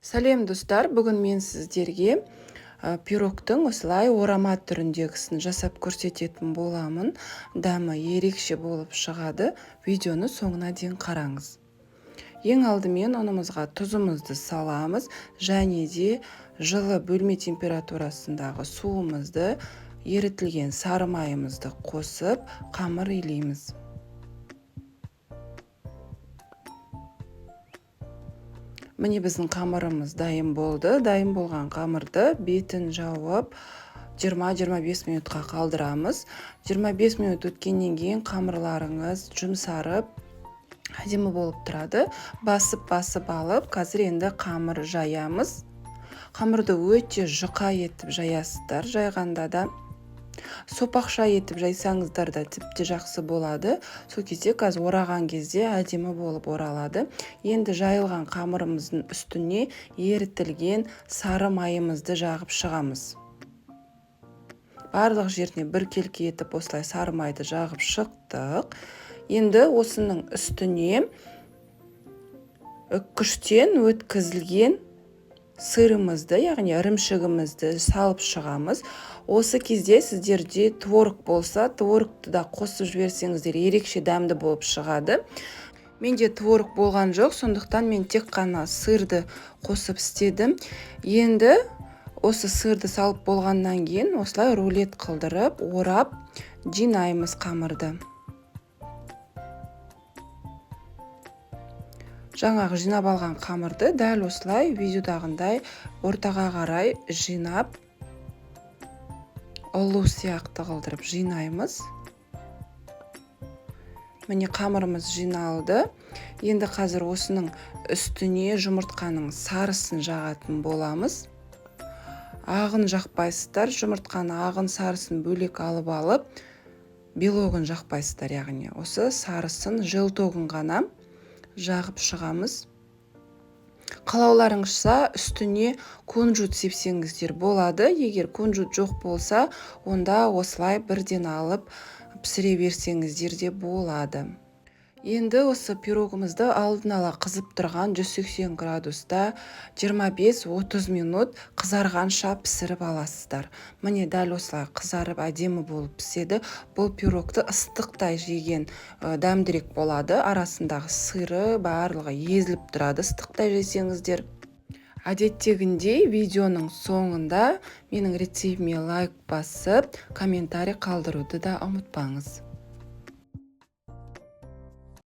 Сәлем достар, бүгін мен сіздерге пирогтың осылай орама түріндегісін жасап көрсететін боламын. Дәмі ерекше болып шығады. Видеоны соңына дейін қараңыз. Ең алдымен ұнымызға тұзымызды саламыз және де жылы бөлме температурасындағы суымызды, ерітілген сары майымызды қосып, қамыр илейміз. Міне біздің қамырымыз дайын болды. Дайын болған қамырды бетін жауып 20-25 минутқа қалдырамыз. 25 минут өткеннен кейін қамырларыңыз жұмсарып, әдемі болып тұрады. Басып алып, қазір енді қамыр жаямыз. Қамырды өте жұқа етіп жаясыздар. Жайғанда да сопақша етіп жайсаңыздар да тіпті жақсы болады. Сол кезде қазір ораған кезде әдемі болып оралады. Енді жайылған қамырымыздың үстіне ерітілген сары майымызды жағып шығамыз. Барлық жеріне біркелкі етіп осылай сары майды жағып шықтық. Енді осының үстіне үккіштен өткізілген сырымызды, яғни ірімшігімізді салып шығамыз. Осы кезде сіздерде творог болса, творогты да қосып жіберсеңіздер ерекше дәмді болып шығады. Менде творог болған жоқ, сондықтан мен тек қана сырды қосып істедім. Енді осы сырды салып болғаннан кейін осылай рулет қылдырып, орап жинаймыз қамырды. Жаңағы жинап алған қамырды дәл осылай видеодағындай ортаға қарай жинап, ұлу сияқты қылдырып жинаймыз. Міне қамырымыз жиналды. Енді қазір осының үстіне жұмыртқаның сарысын жағатын боламыз. Ағын жақпайсыздар, жұмыртқаны ағын сарысын бөлек алып, белогын жақпайсыздар, яғни осы сарысын желтогын ғана жағып шығамыз. Қалауларыңызша үстіне кунжут сепсеңіздер болады. Егер кунжут жоқ болса, онда осылай бірден алып пісіре берсеңіздер де болады. Енді осы пирогымызды алдын ала қызып тұрған 180 градуста 25-30 минут қызарғанша пісіріп аласыздар. Міне дәл осылай қызарып әдемі болып піседі. Бұл пирогты ыстықтай жеген дәмдірек болады. Арасындағы сыры барлығы езіліп тұрады. Ыстықтай жесеңіздер. Әдеттегіндей видеоның соңында менің рецептіме лайк басып, комментарий қалдыруды да ұмытпаңыз.